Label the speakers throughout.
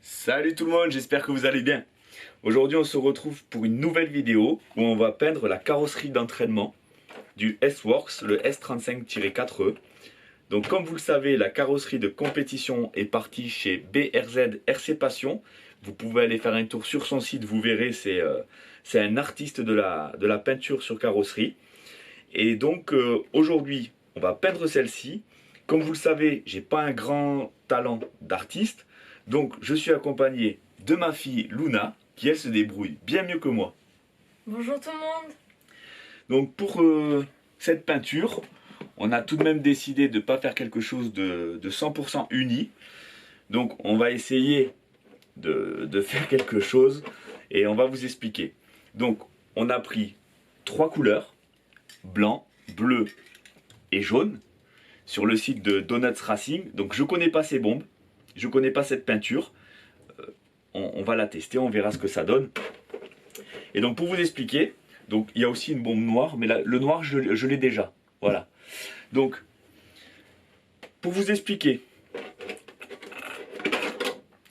Speaker 1: Salut tout le monde, j'espère que vous allez bien. Aujourd'hui on se retrouve pour une nouvelle vidéo où on va peindre la carrosserie d'entraînement du S-Works, le S35-4E. Donc comme vous le savez, la carrosserie de compétition est partie chez BRZ RC Passion. Vous pouvez aller faire un tour sur son site, vous verrez, c'est un artiste de la peinture sur carrosserie. Et donc aujourd'hui on va peindre celle-ci. Comme vous le savez, j'ai pas un grand talent d'artiste. Donc je suis accompagné de ma fille Luna, qui elle se débrouille bien mieux que moi.
Speaker 2: Bonjour tout le monde.
Speaker 1: Donc pour cette peinture, on a tout de même décidé de ne pas faire quelque chose de 100% uni. Donc on va essayer de faire quelque chose et on va vous expliquer. Donc on a pris 3 couleurs, blanc, bleu et jaune, sur le site de Donuts Racing. Donc je connais pas ces bombes, je connais pas cette peinture. On va la tester, on verra ce que ça donne. Et donc pour vous expliquer, donc il y a aussi une bombe noire, mais là, le noir je l'ai déjà. Voilà. Donc pour vous expliquer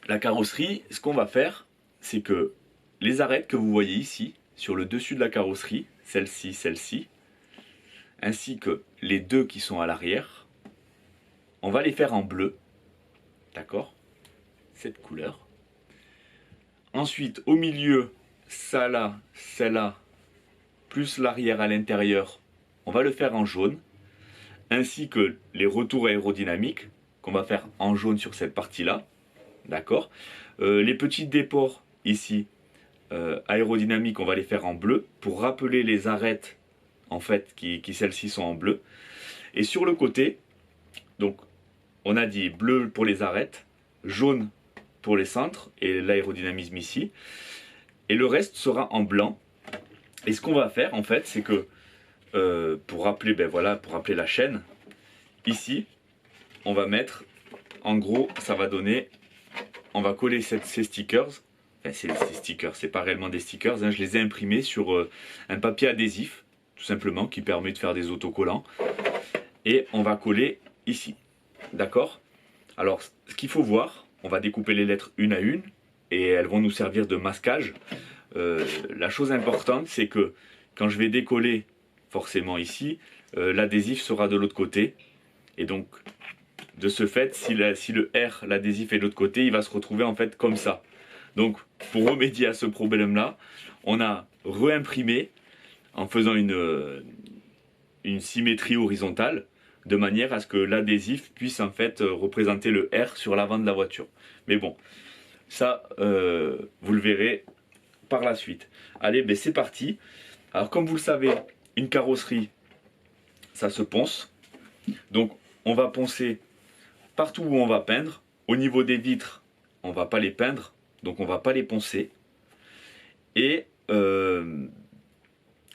Speaker 1: la carrosserie, ce qu'on va faire, c'est que les arêtes que vous voyez ici, sur le dessus de la carrosserie, celle-ci, ainsi que les deux qui sont à l'arrière, on va les faire en bleu. D'accord? Cette couleur. Ensuite, au milieu, ça là, celle-là, plus l'arrière à l'intérieur, on va le faire en jaune, ainsi que les retours aérodynamiques, qu'on va faire en jaune sur cette partie-là. D'accord. Les petits déports ici, aérodynamiques, on va les faire en bleu, pour rappeler les arêtes, en fait, qui celles-ci sont en bleu. Et sur le côté, donc, on a dit bleu pour les arêtes, jaune pour les centres, et l'aérodynamisme ici. Et le reste sera en blanc. Et ce qu'on va faire en fait, c'est que pour rappeler, pour rappeler la chaîne, ici, on va mettre, en gros, ça va donner, on va coller ces stickers. Enfin, ces stickers, c'est pas réellement des stickers, hein, je les ai imprimés sur un papier adhésif, tout simplement, qui permet de faire des autocollants. Et on va coller ici. D'accord? Alors, ce qu'il faut voir, on va découper les lettres une à une, et elles vont nous servir de masquage. La chose importante, c'est que quand je vais décoller, forcément ici, l'adhésif sera de l'autre côté. Et donc, de ce fait, si le R, l'adhésif est de l'autre côté, il va se retrouver en fait comme ça. Donc, pour remédier à ce problème-là, on a réimprimé en faisant une symétrie horizontale, de manière à ce que l'adhésif puisse en fait représenter le R sur l'avant de la voiture. Mais bon, ça, vous le verrez par la suite. Allez, c'est parti. Alors comme vous le savez, une carrosserie, ça se ponce. Donc on va poncer partout où on va peindre. Au niveau des vitres, on va pas les peindre, donc on va pas les poncer. Et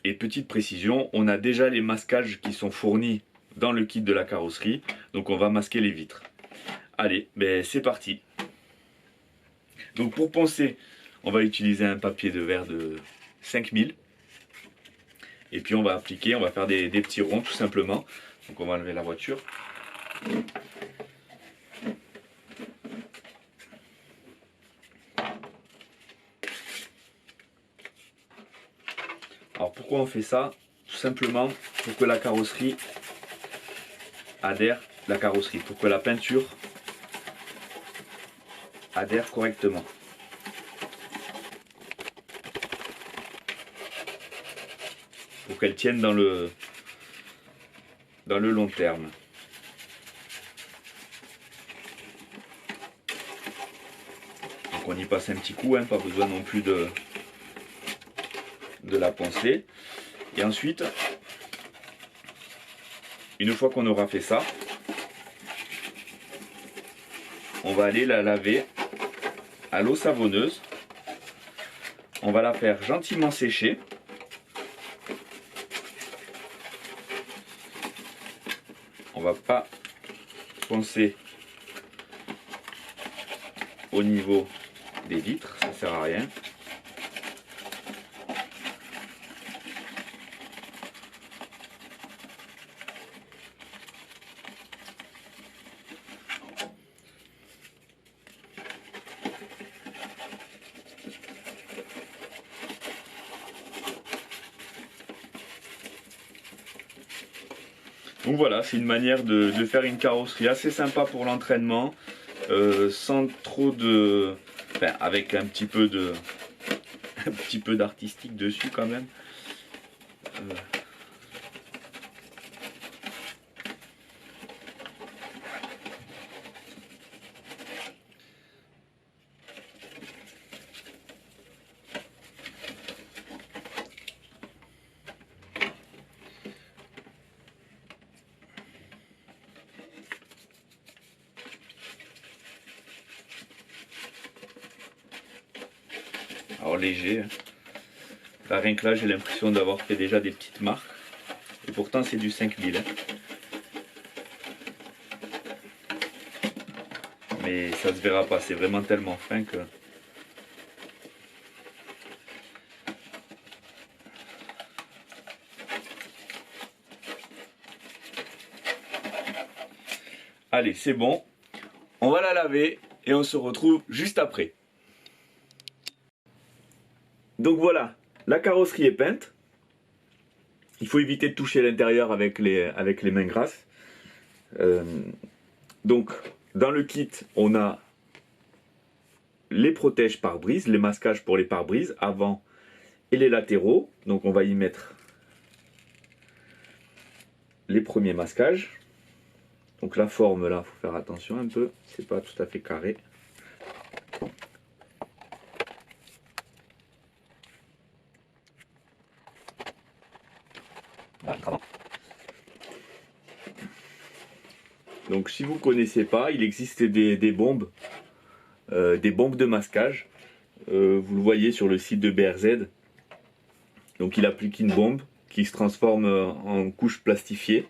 Speaker 1: petite précision, on a déjà les masquages qui sont fournis dans le kit de la carrosserie, donc on va masquer les vitres. Allez, c'est parti. Donc pour poncer, on va utiliser un papier de verre de 5000. Et puis on va appliquer, on va faire des petits ronds tout simplement. Donc on va enlever la voiture. Alors pourquoi on fait ça? Tout simplement pour que la carrosserie adhère, pour que la peinture adhère correctement. Pour qu'elle tienne dans le long terme. Donc on y passe un petit coup, hein, pas besoin non plus de la poncer. Et ensuite, une fois qu'on aura fait ça, on va aller la laver à l'eau savonneuse. On va la faire gentiment sécher. On va pas poncer au niveau des vitres, ça sert à rien. Donc voilà, c'est une manière de faire une carrosserie assez sympa pour l'entraînement, sans trop de... Enfin, avec un petit peu d'artistique dessus quand même. Alors léger, hein. Là, rien que là j'ai l'impression d'avoir fait déjà des petites marques. Et pourtant c'est du 5000. Hein. Mais ça se verra pas, c'est vraiment tellement fin que... Allez, c'est bon. On va la laver et on se retrouve juste après. Donc voilà, la carrosserie est peinte. Il faut éviter de toucher l'intérieur avec les mains grasses. Donc dans le kit, on a les protèges pare-brise, les masquages pour les pare-brise avant et les latéraux. Donc on va y mettre les premiers masquages. Donc la forme là, il faut faire attention un peu, c'est pas tout à fait carré. Donc si vous ne connaissez pas, il existe des bombes de masquage. Vous le voyez sur le site de BRZ. Donc il applique une bombe qui se transforme en couche plastifiée.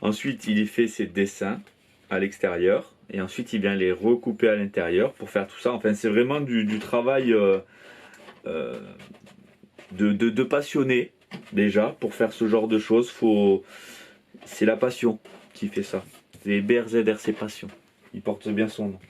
Speaker 1: Ensuite il y fait ses dessins à l'extérieur. Et ensuite il vient les recouper à l'intérieur pour faire tout ça. Enfin c'est vraiment du travail de passionné déjà pour faire ce genre de choses. C'est la passion qui fait ça. C'est BRZRC Passion. Il porte bien son nom.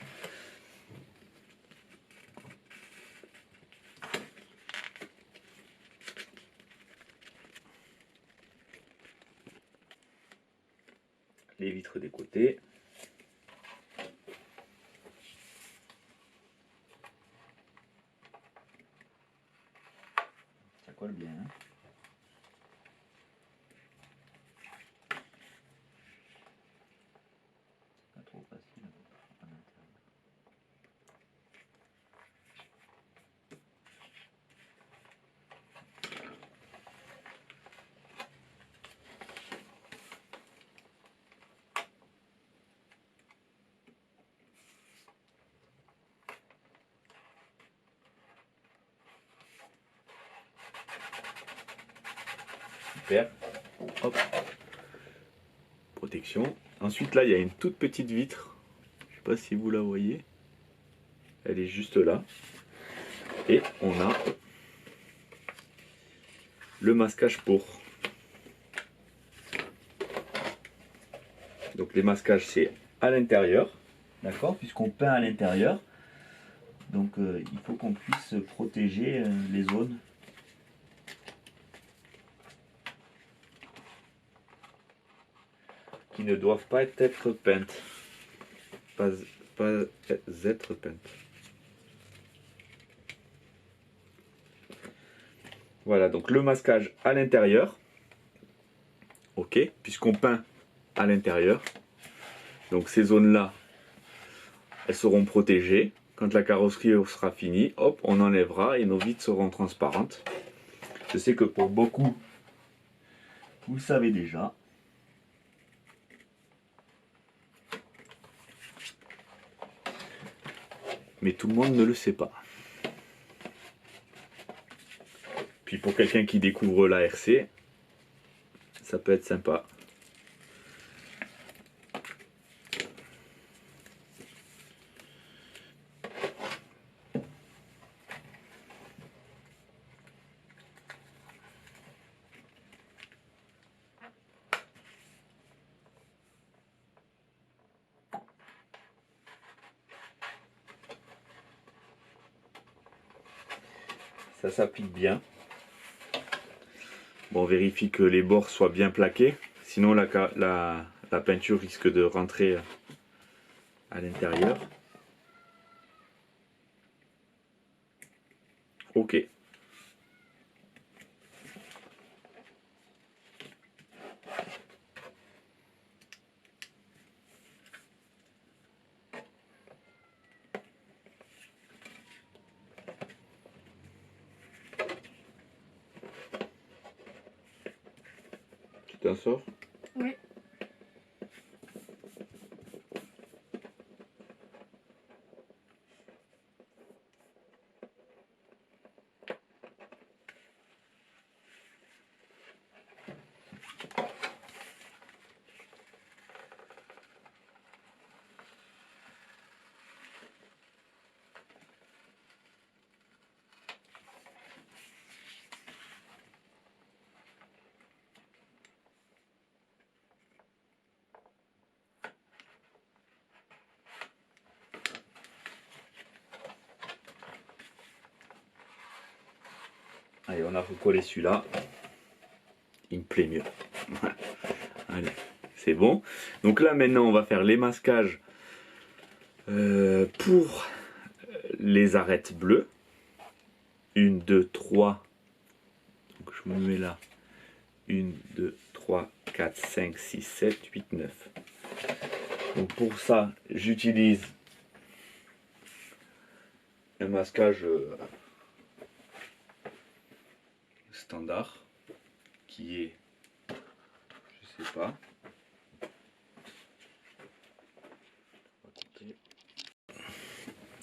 Speaker 1: Les vitres des côtés. Ça colle bien. Hein, pas trop facile. Super. Hop. Protection. Ensuite là il y a une toute petite vitre. Je sais pas si vous la voyez. Elle est juste là. Et on a le masquage pour. Donc les masquages c'est à l'intérieur. D'accord, puisqu'on peint à l'intérieur. Donc il faut qu'on puisse protéger les zones. Qui ne doivent pas être peintes. Pas être peintes. Voilà, donc le masquage à l'intérieur. Ok, puisqu'on peint à l'intérieur. Donc ces zones-là, elles seront protégées. Quand la carrosserie sera finie, hop, on enlèvera et nos vitres seront transparentes. Je sais que pour beaucoup, vous le savez déjà. Mais tout le monde ne le sait pas. Puis pour quelqu'un qui découvre l'ARC, ça peut être sympa. Ça s'applique bien. Bon, on vérifie que les bords soient bien plaqués. Sinon, la peinture risque de rentrer à l'intérieur. Ok. Tu t'en sors?
Speaker 2: Oui.
Speaker 1: Allez, on a recollé celui-là. Il me plaît mieux. Allez, c'est bon. Donc là, maintenant, on va faire l'émasquage pour les arêtes bleues. 1, 2, 3. Donc je me mets là. 1, 2, 3, 4, 5, 6, 7, 8, 9. Donc pour ça, j'utilise un masquage standard qui est, je sais pas,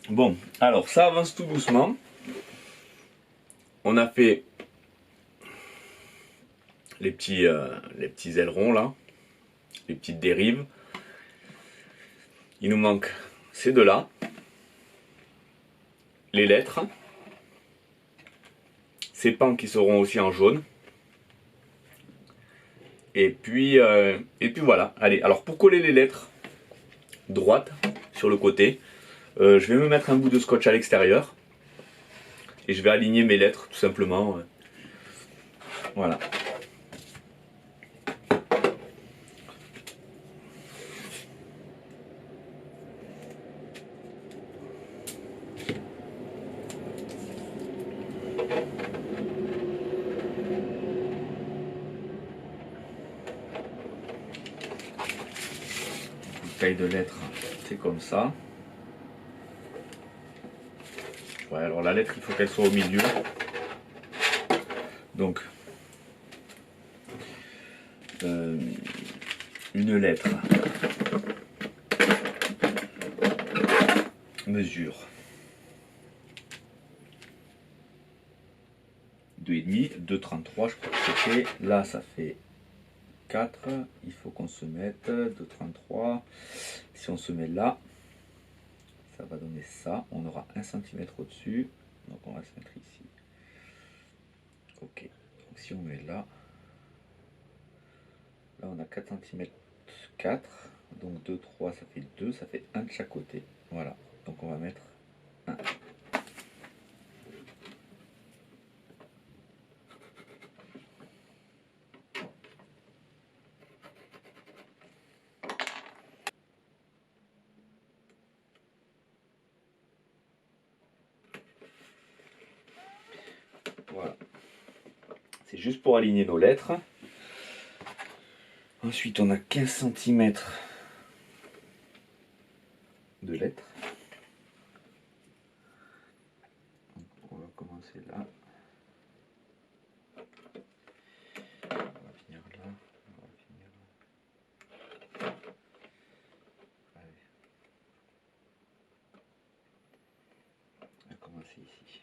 Speaker 1: bon, alors ça avance tout doucement. On a fait les petits ailerons là, les petites dérives. Il nous manque ces deux-là, les lettres, ces pans qui seront aussi en jaune. Et puis voilà. Allez, alors pour coller les lettres droites sur le côté, je vais me mettre un bout de scotch à l'extérieur et je vais aligner mes lettres tout simplement. Voilà. Taille de lettres, c'est comme ça. Ouais, alors la lettre, il faut qu'elle soit au milieu. Donc, une lettre mesure 2,5, 2,33, je crois que c'était. Là, ça fait 4. Il faut qu'on se mette 2,33. Si on se met là, ça va donner ça. On aura 1 cm au-dessus. Donc, on va se mettre ici. Ok. Donc, si on met là, là, on a 4 cm 4. Donc, 2, 3, ça fait 2. Ça fait 1 de chaque côté. Voilà. Donc, on va mettre 1. Voilà. C'est juste pour aligner nos lettres. Ensuite, on a 15 cm de lettres. Donc, on va commencer là. On va finir là. On va finir là. Allez. On va commencer ici.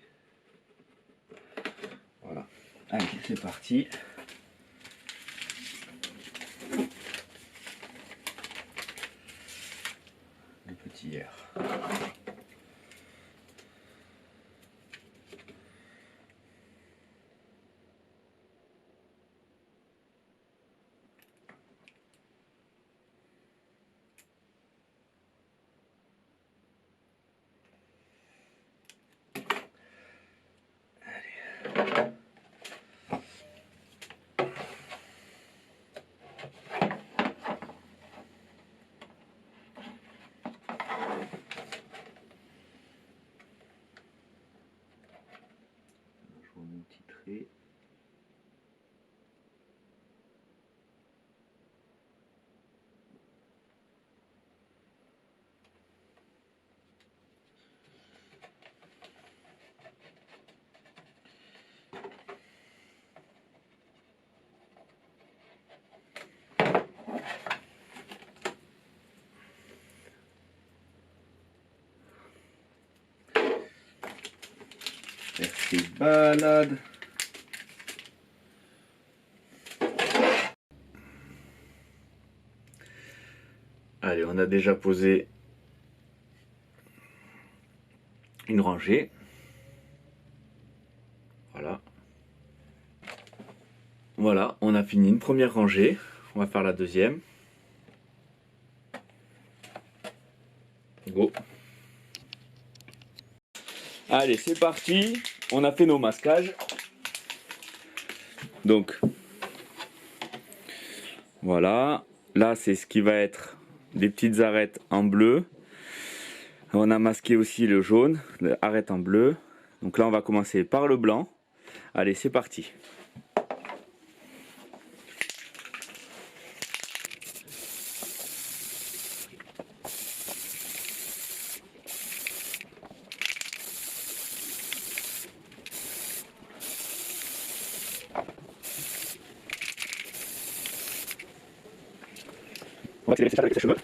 Speaker 1: Voilà. Allez, c'est parti. Le petit R. ses balades. Allez, on a déjà posé une rangée. Voilà. Voilà, on a fini une première rangée. On va faire la deuxième. Go. Allez, c'est parti. On a fait nos masquages. Donc, voilà. Là, c'est ce qui va être des petites arêtes en bleu. On a masqué aussi le jaune, arête en bleu. Donc là, on va commencer par le blanc. Allez, c'est parti. On va accélérer avec ses cheveux.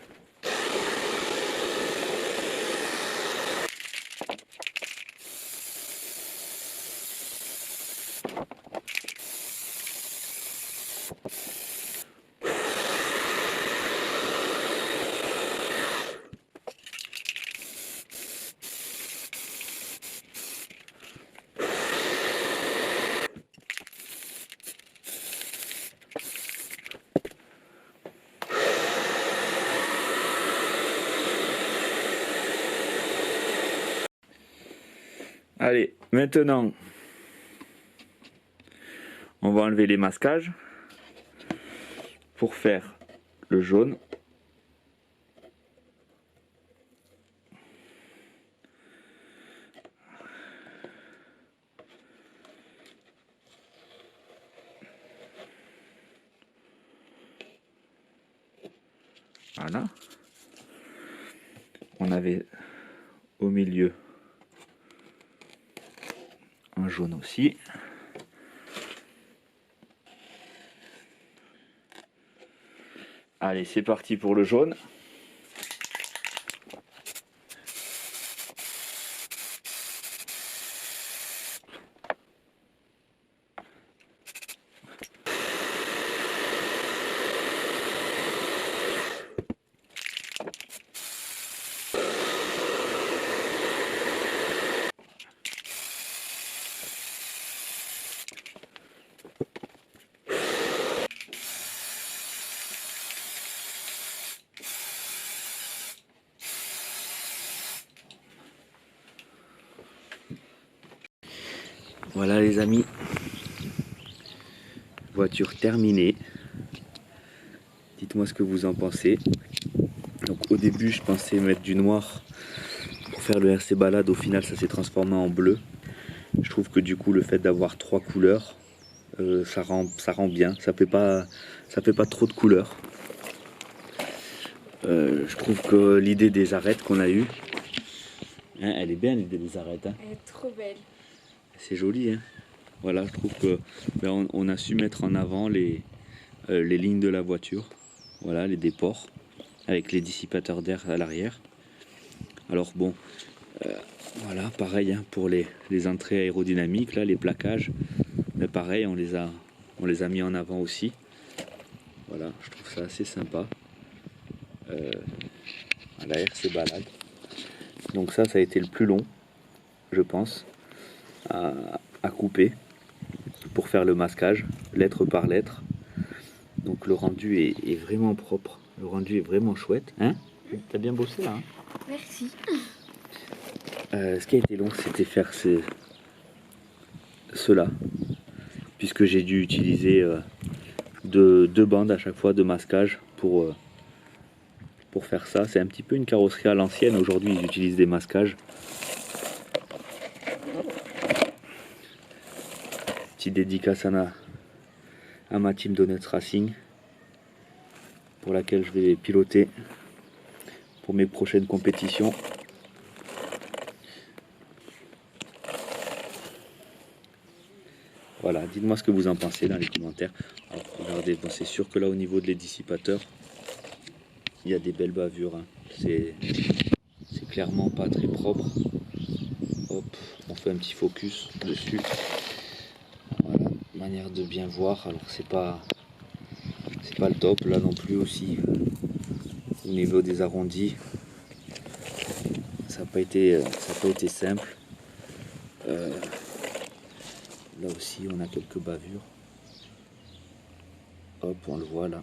Speaker 1: Allez, maintenant, on va enlever les masquages pour faire le jaune. Voilà. On avait au milieu un jaune aussi. Allez, c'est parti pour le jaune. Voilà les amis, voiture terminée. Dites-moi ce que vous en pensez. Donc au début je pensais mettre du noir pour faire le RC balade, au final ça s'est transformé en bleu. Je trouve que du coup le fait d'avoir 3 couleurs, ça rend bien, ça fait pas trop de couleurs. Je trouve que l'idée des arêtes qu'on a eue, hein, elle est bien l'idée des arêtes. Hein.
Speaker 2: Elle est trop belle.
Speaker 1: C'est joli, hein. Voilà, je trouve que on a su mettre en avant les lignes de la voiture. Voilà, les déports, avec les dissipateurs d'air à l'arrière. Alors bon, voilà, pareil hein, pour les entrées aérodynamiques, là, les plaquages. Mais pareil, on les a mis en avant aussi. Voilà, je trouve ça assez sympa. À la RC balade. Donc ça a été le plus long, je pense, à couper pour faire le masquage, lettre par lettre. Donc le rendu est vraiment propre, le rendu est vraiment chouette. Hein? T'as bien bossé là hein?
Speaker 2: Merci.
Speaker 1: Ce qui a été long, c'était faire cela, puisque j'ai dû utiliser deux bandes à chaque fois de masquage pour faire ça. C'est un petit peu une carrosserie à l'ancienne, aujourd'hui ils utilisent des masquages. Petite dédicace à ma team Donuts Racing, pour laquelle je vais piloter pour mes prochaines compétitions. Voilà, dites-moi ce que vous en pensez dans les commentaires. Alors, regardez, bon, c'est sûr que là au niveau de les dissipateurs, il y a des belles bavures. Hein. C'est clairement pas très propre. Hop,
Speaker 3: on fait un petit focus dessus. Voilà, manière de bien voir. Alors c'est pas le top là non plus aussi. Au niveau des arrondis, ça n'a pas été simple. Là aussi on a quelques bavures. Hop, on le voit là.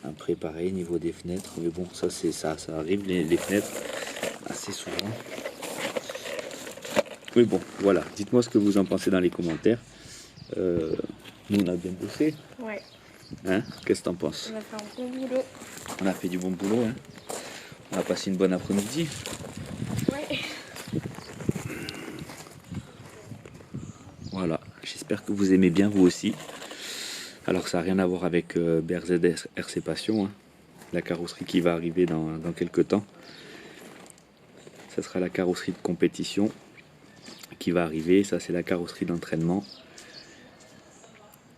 Speaker 3: Après pareil niveau des fenêtres, mais bon ça arrive les fenêtres assez souvent. Mais bon voilà, dites-moi ce que vous en pensez dans les commentaires. Nous on a bien bossé.
Speaker 2: Ouais,
Speaker 3: Hein? Qu'est-ce que t'en penses?
Speaker 2: on a fait un bon boulot.
Speaker 3: On a fait du bon boulot, hein? On a passé une bonne après-midi.
Speaker 2: Ouais.
Speaker 3: Voilà, j'espère que vous aimez bien vous aussi. Alors ça n'a rien à voir avec BRZ RC Passion, hein. La carrosserie qui va arriver dans quelques temps. Ça sera la carrosserie de compétition qui va arriver. Ça c'est la carrosserie d'entraînement.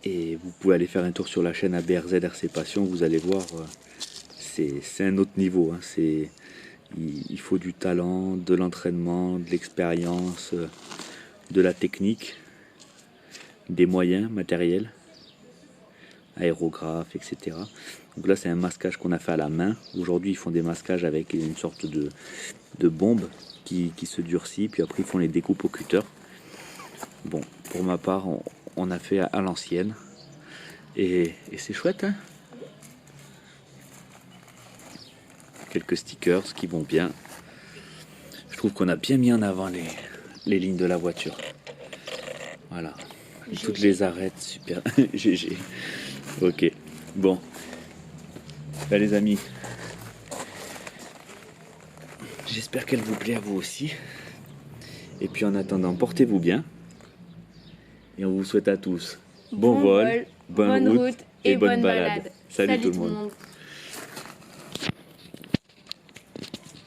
Speaker 3: Et vous pouvez aller faire un tour sur la chaîne à BRZ RC Passion, vous allez voir, c'est un autre niveau, hein. Il faut du talent, de l'entraînement, de l'expérience, de la technique, des moyens matériels, aérographes, etc. Donc là c'est un masquage qu'on a fait à la main. Aujourd'hui ils font des masquages avec une sorte de bombe qui se durcit, puis après ils font les découpes au cutter. Bon, pour ma part, on a fait à l'ancienne. Et c'est chouette, hein? Quelques stickers qui vont bien. Je trouve qu'on a bien mis en avant les lignes de la voiture. Voilà.
Speaker 2: GG.
Speaker 3: Toutes les arêtes, super. GG. Ok. Bon. Là, les amis. J'espère qu'elle vous plaît à vous aussi. Et puis en attendant, portez-vous bien. Et on vous souhaite à tous bon vol, bonne route et bonne balade. Salut tout le monde.